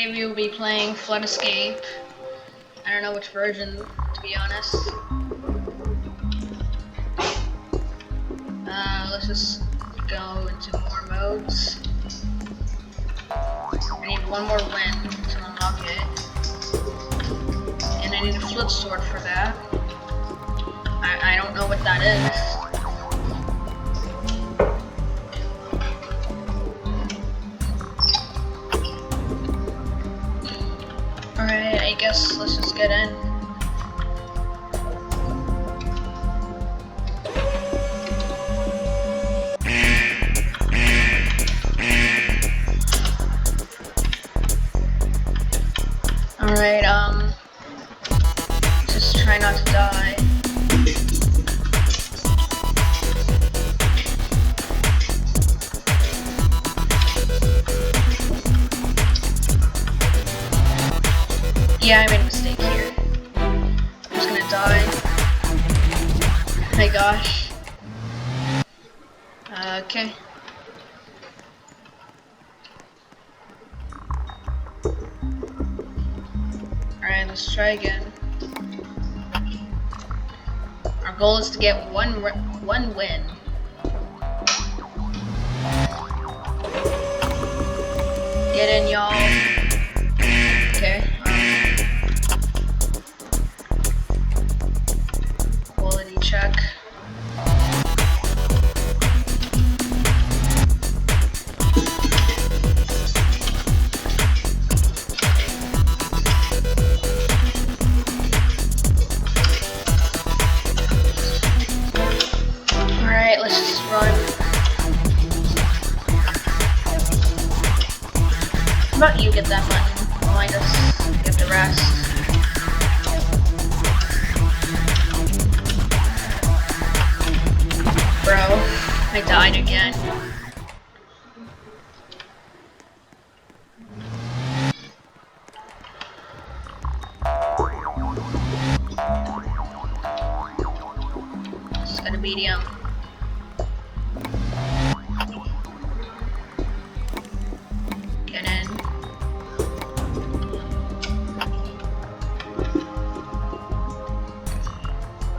Today we will be playing Flood Escape. I don't know which version, to be honest. Let's just go into more modes. I need one more win to unlock it. And I need a flip sword for that. I don't know what that is. Alright, I guess let's just get in. Alright, just try not to die. Yeah, I made a mistake here. I'm just gonna die. Oh my gosh. Okay. Alright, let's try again. Our goal is to get one win. Get in, y'all. Okay. Quality check. Alright, let's just run. How about you get that button while I just get the rest? Bro, I died again. Just got a medium. Get in.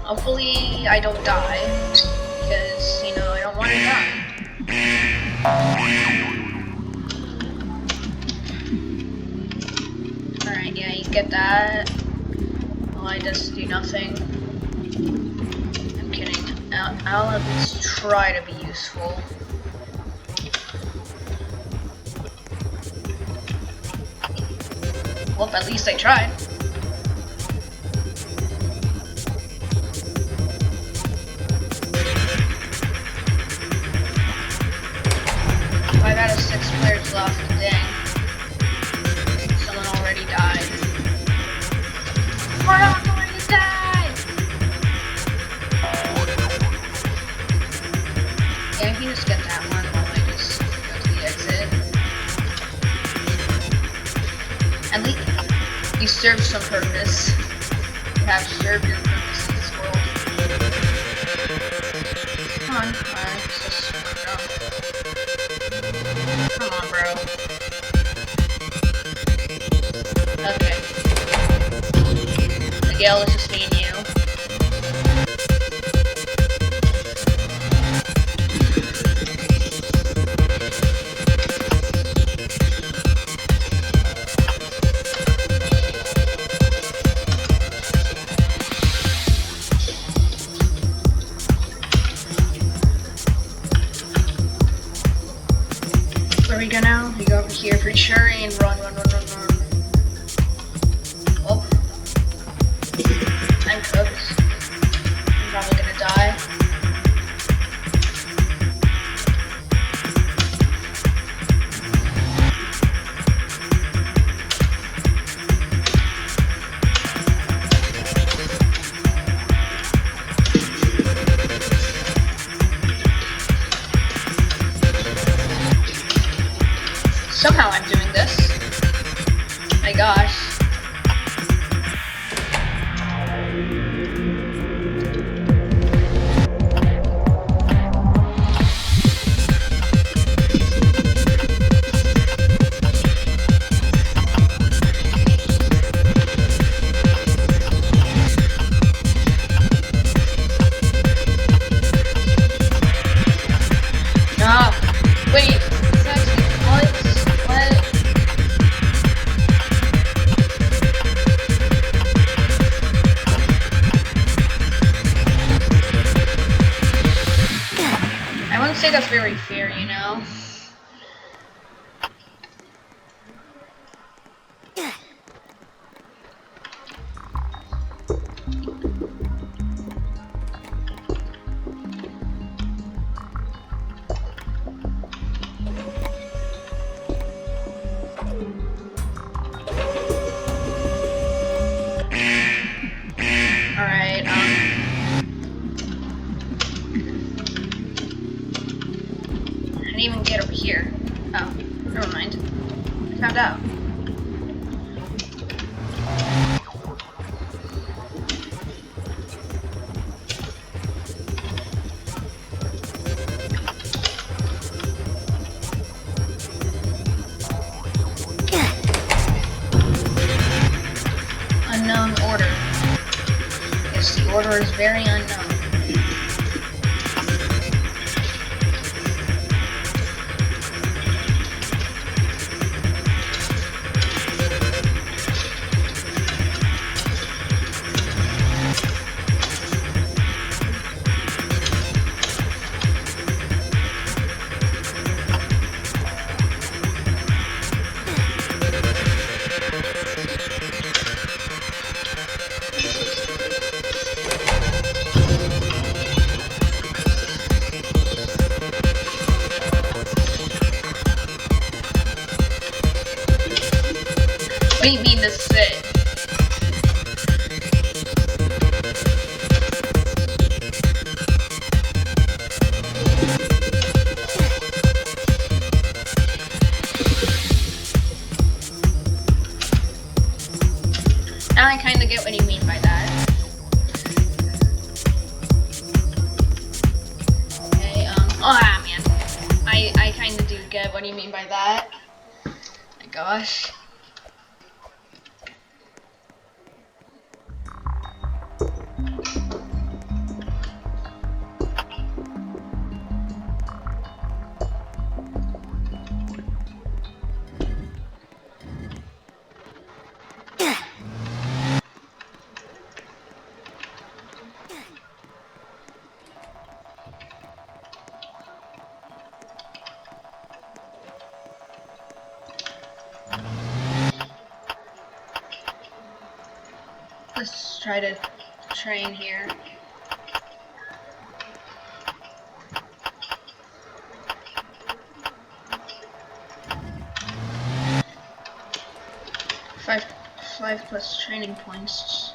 Hopefully I don't die, because, you know, I don't want to die. Alright, yeah, you get that. Well, I just do nothing. I'm kidding. I'll at least try to be useful. Well, at least I tried. Five out of 6 players left. Dang. Someone already died. We're all going to die! Yeah, I can just get that one while I just go to the exit. At least you served some purpose. You have served your purpose in this world. Come on, let's just go. Come on, bro. Okay. Miguel, it's just me and you. Where we go now? We go over here for sure and run. Oh. I'm cooked. I'm probably gonna die. Somehow I'm doing this. My gosh. never mind. I found out. Unknown order. Yes, the order is very unknown. What do you mean this is it? Now I kinda get what you mean by that. Okay, oh man. I kinda do get what you mean by that. My gosh. Let's try to train here. Five plus training points.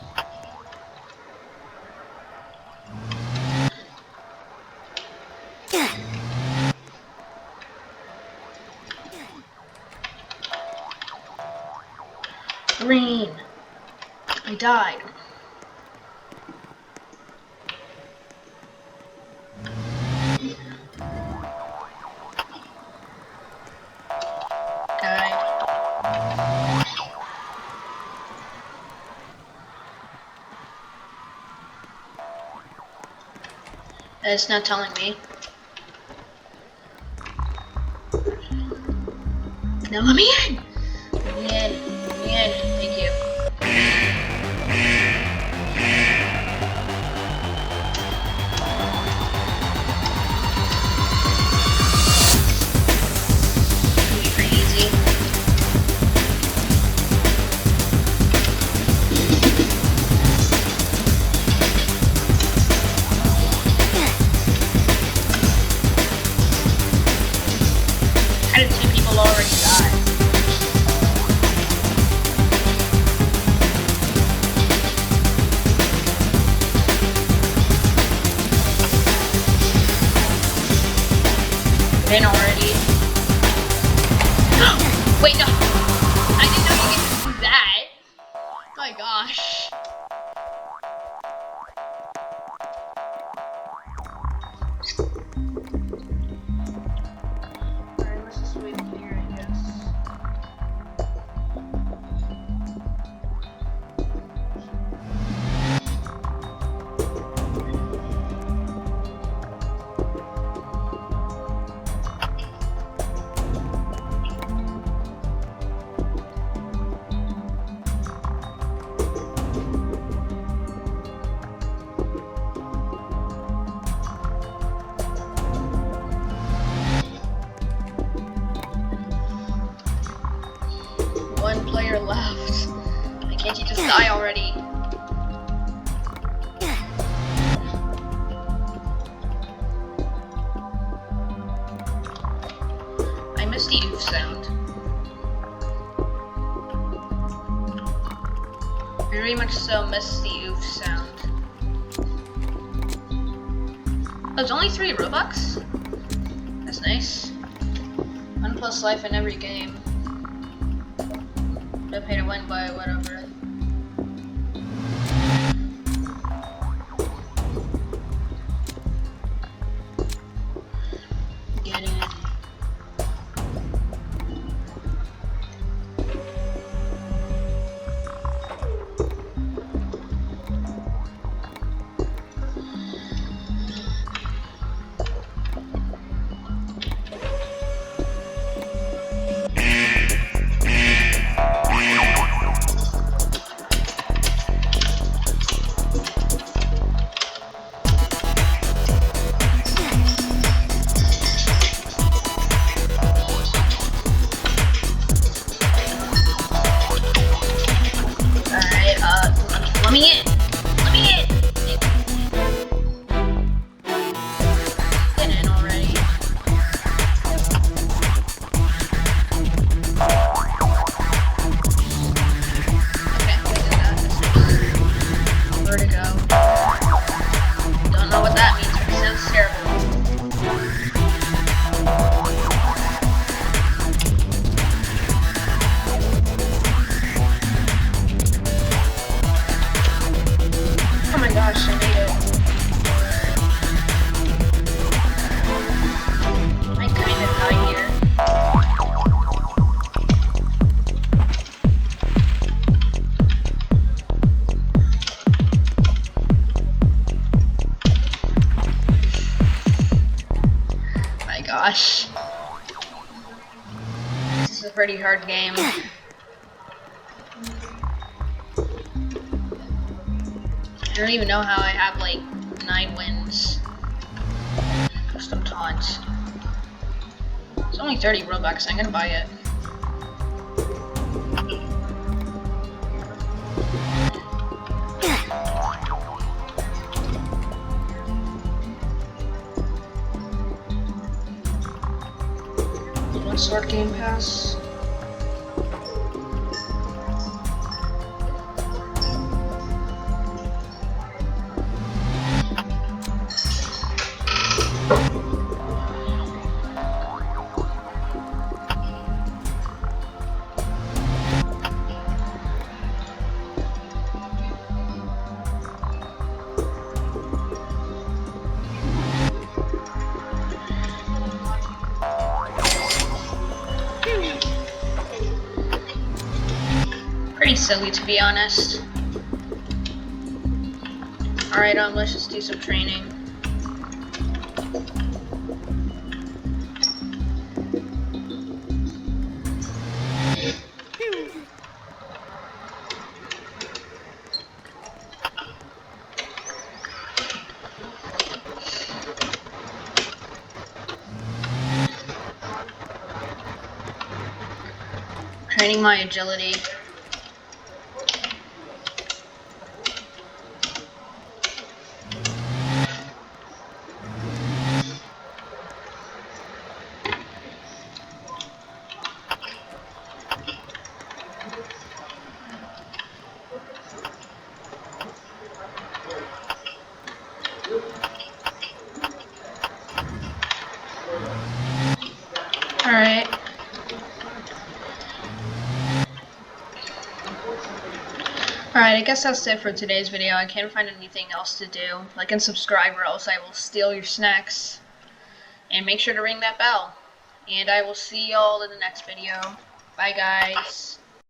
Green. I died. It's not telling me. Now let me in! Let me in. Let me in. Thank you. Pretty easy. How did 2 people already die? In already. Wait, no! I didn't know you could do that! My gosh. Alright, let's just wait here, I guess. One player left. Why can't you just die already? I missed the oof sound. Very much so missed the oof sound. Oh, it's only 3 Robux? That's nice. 1 plus life in every game. To pay to win by whatever. Get in. Let me in! Let me in! Get in already. Okay, we did that. Where to go? Don't know what that means, but it sounds terrible. Oh my gosh, I made it. I kind of died here. My gosh. This is a pretty hard game. I don't even know how I have like 9 wins. Custom taunts. It's only 30 Robux, I'm gonna buy it. One sword game pass. Pretty silly, to be honest. Alright, let's just do some training. Training my agility. Alright. Alright, I guess that's it for today's video. I can't find anything else to do. Like and subscribe or else I will steal your snacks. And make sure to ring that bell. And I will see y'all in the next video. Bye guys.